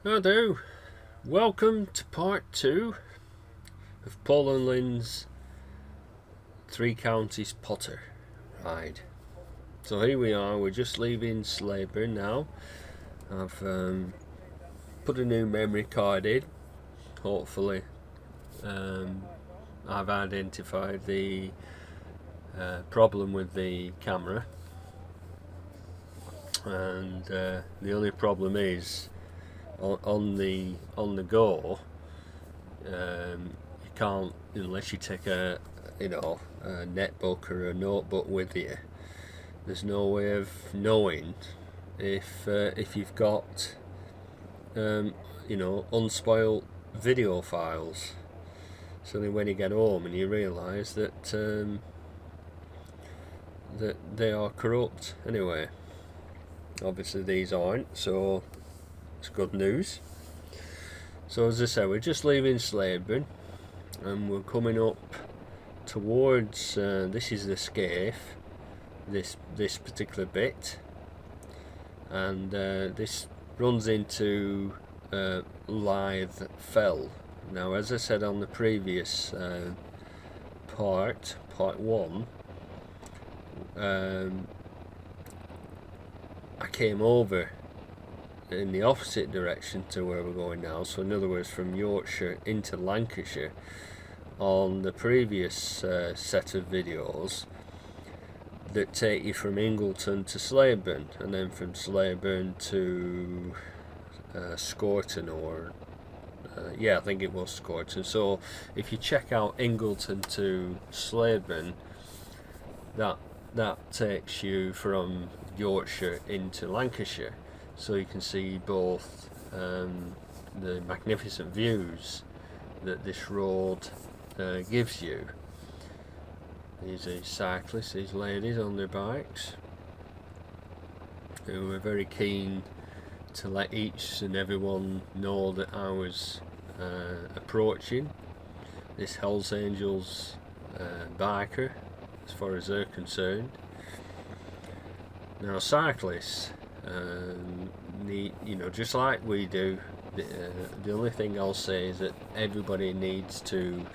Hello, welcome to part 2 of Paul and Lynn's Three Counties Potter ride. So here we are, we're just leaving Slaburn now. I've put a new memory card in. Hopefully I've identified the problem with the camera, and the only problem is on the go. You can't, unless you take a netbook or a notebook with you. There's no way of knowing if you've got unspoiled video files. So then when you get home and you realise that that they are corrupt. Anyway, obviously these aren't, so it's good news. So as I said, we're just leaving Slaburn and we're coming up towards this is the Scaife, this particular bit, and this runs into Lythe Fell. Now, as I said on the previous part 1, I came over in the opposite direction to where we're going now, so in other words from Yorkshire into Lancashire on the previous set of videos that take you from Ingleton to Slaburn, and then from Slaburn to Scorton, or I think it was Scorton. So if you check out Ingleton to Slaburn, that takes you from Yorkshire into Lancashire, so you can see both the magnificent views that this road gives you. These are cyclists, these ladies on their bikes, who were very keen to let each and everyone know that I was approaching this Hells Angels biker, as far as they're concerned. Now cyclists need, just like we do, the only thing I'll say is that everybody needs to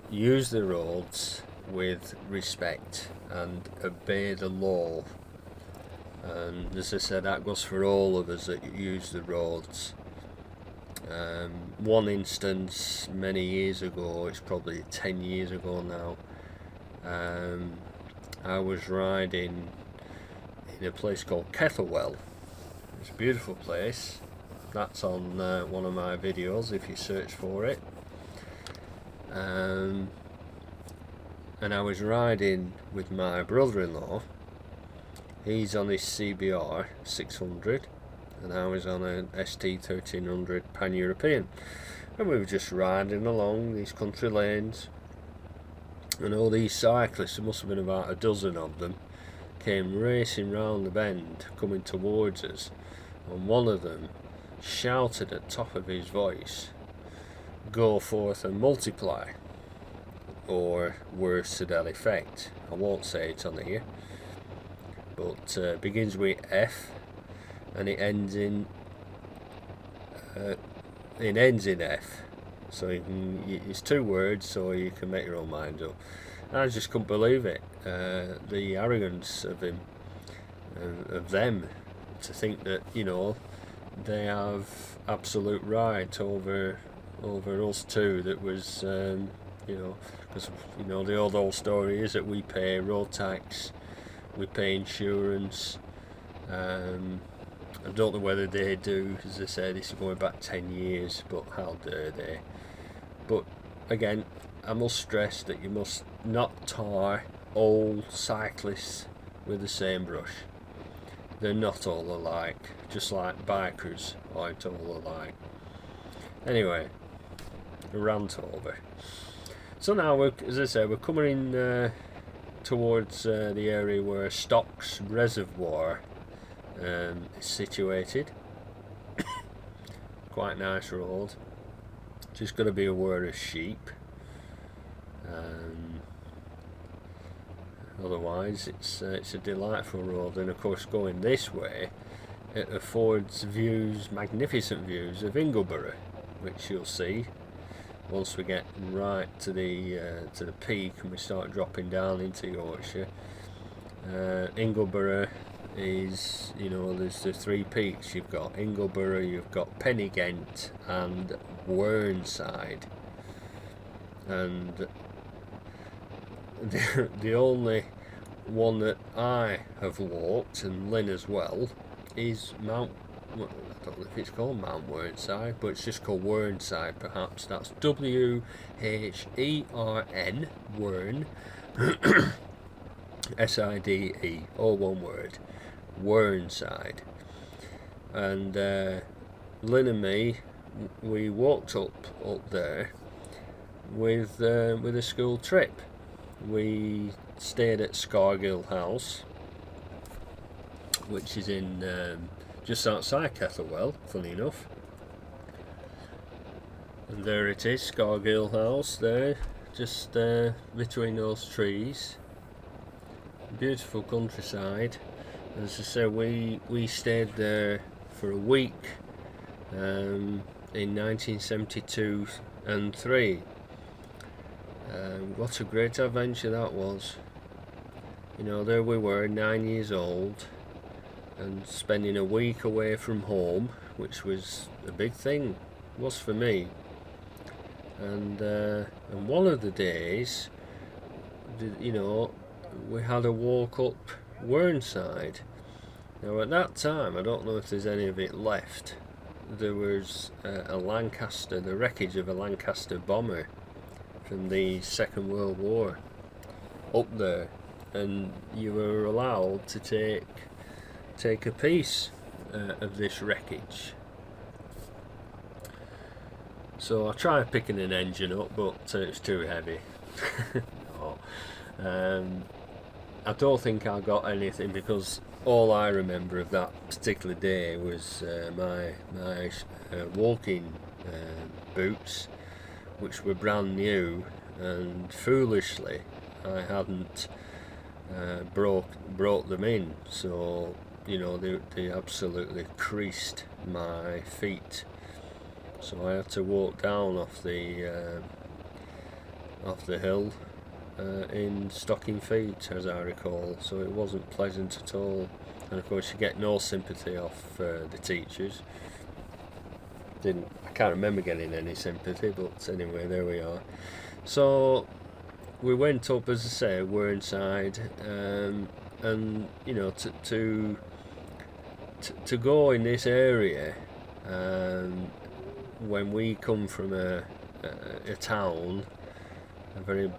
use the roads with respect and obey the law. And as I said, that goes for all of us that use the roads. One instance many years ago, it's probably 10 years ago now, I was riding in a place called Kettlewell. It's a beautiful place. That's on one of my videos if you search for it. And I was riding with my brother-in-law. He's on his CBR 600 and I was on an ST 1300 Pan-European, and we were just riding along these country lanes, and all these cyclists, there must have been about a dozen of them, came racing round the bend coming towards us, and one of them shouted at the top of his voice, "Go forth and multiply," or words to that effect. I won't say it on here, but begins with F and it ends in F. So it's two words, so you can make your own mind up. And I just couldn't believe it, the arrogance of him, of them, to think that they have absolute right over us two. That was because the old story is that we pay road tax, we pay insurance. I don't know whether they do, as I said, this is going back 10 years, but how dare they? But again, I must stress that you must not tar all cyclists with the same brush. They're not all alike, just like bikers aren't all alike. Anyway, a rant over. So now, as I said, we're coming in towards the area where Stocks Reservoir is situated. Quite nice road. Just got to be aware of sheep. Otherwise, it's a delightful road. And of course, going this way, it affords views, magnificent views of Ingleborough, which you'll see once we get right to the peak and we start dropping down into Yorkshire. Ingleborough is, there's the three peaks. You've got Ingleborough, you've got Pennygent and Whernside, and the only one that I have walked, and Lynn as well, is Mount, well, I don't know if it's called Mount Whernside, but it's just called Whernside perhaps. That's Whern, Wern, SIDE, all one word, Whernside. And Lynn and me, we walked up there with a school trip. We stayed at Scargill House, which is in just outside Kettlewell, funny enough. And there it is, Scargill House there, just between those trees. Beautiful countryside. As I said, we stayed there for a week in 1972 and 3. What a great adventure that was. There we were, 9 years old, and spending a week away from home, which was a big thing, was for me. And one of the days, we had a walk up Whernside. Now at that time, I don't know if there's any of it left, there was a Lancaster, the wreckage of a Lancaster bomber from the Second World War up there, and you were allowed to take a piece of this wreckage. So I tried picking an engine up, but it's too heavy. No. I don't think I got anything, because all I remember of that particular day was my walking boots, which were brand new, and foolishly I hadn't brought them in, so they absolutely creased my feet. So I had to walk down off the hill in stocking feet, as I recall, so it wasn't pleasant at all. And of course you get no sympathy off the teachers. I can't remember getting any sympathy, but anyway, there we are. So we went up, as I say, Whernside, and to go in this area, when we come from a town, a very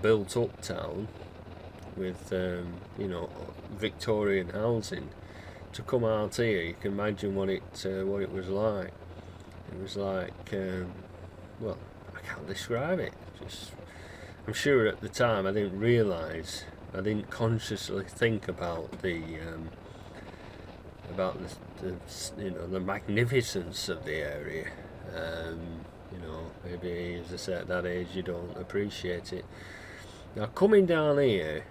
built up town with Victorian housing, to come out here, you can imagine what it was like. It was like, well, I can't describe it. I'm sure at the time I didn't consciously think about the magnificence of the area. Maybe, as I say, at that age you don't appreciate it. Now coming down here,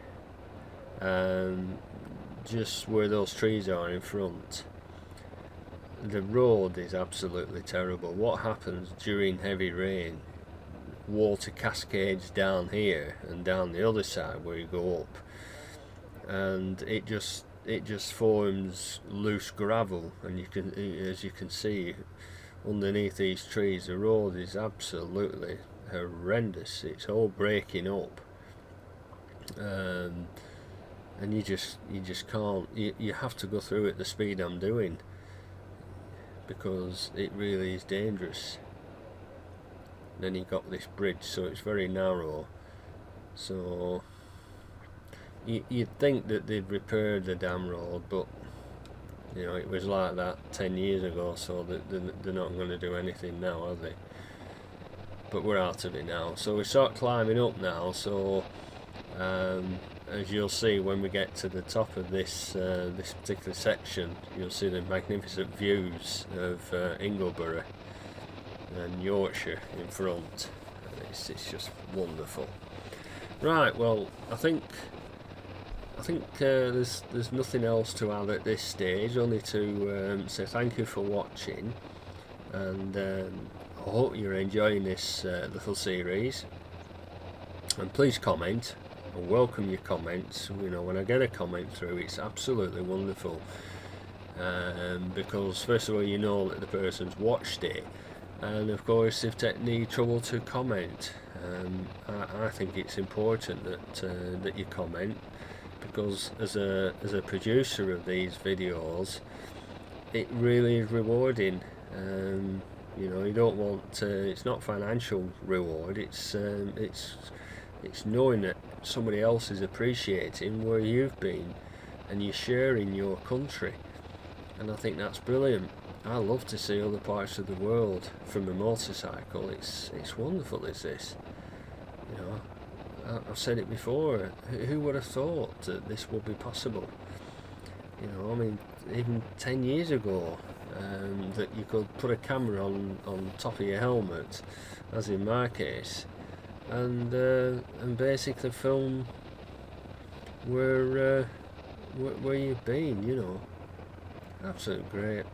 just where those trees are in front, the road is absolutely terrible. What happens during heavy rain, water cascades down here and down the other side where you go up, and it just forms loose gravel, and as you can see underneath these trees, the road is absolutely horrendous. It's all breaking up, and you just can't. You have to go through at the speed I'm doing, because it really is dangerous. Then you got this bridge, so it's very narrow. So you'd think that they'd repaired the damn road, but it was like that 10 years ago, so they're not going to do anything now, are they? But we're out of it now, so we start climbing up now. So as you'll see when we get to the top of this particular section, you'll see the magnificent views of Ingleborough and Yorkshire in front. It's just wonderful. Right, well, I think I think there's nothing else to add at this stage, only to say thank you for watching, and I hope you're enjoying this little series. And please comment. I welcome your comments. You know, when I get a comment through, it's absolutely wonderful, because first of all, you know that the person's watched it, and of course they've taken the trouble to comment. I think it's important that you comment, because as a producer of these videos, it really is rewarding. You know, you don't want it's not financial reward, it's knowing that somebody else is appreciating where you've been and you're sharing your country, and I think that's brilliant. I love to see other parts of the world from a motorcycle. It's wonderful, is this? You know, I've said it before, who would have thought that this would be possible? You know, I mean, even 10 years ago, that you could put a camera on top of your helmet, as in my case, and basically film where you've been, you know. Absolutely great.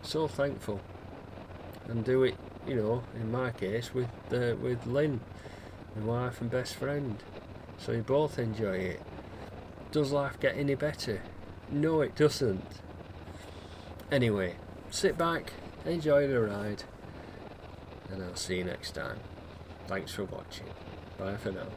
So thankful. And do it, you know, in my case with Lynn, my wife and best friend, so you both enjoy it. Does life get any better? No, it doesn't. Anyway, sit back, enjoy the ride, and I'll see you next time. Thanks for watching. Bye for now.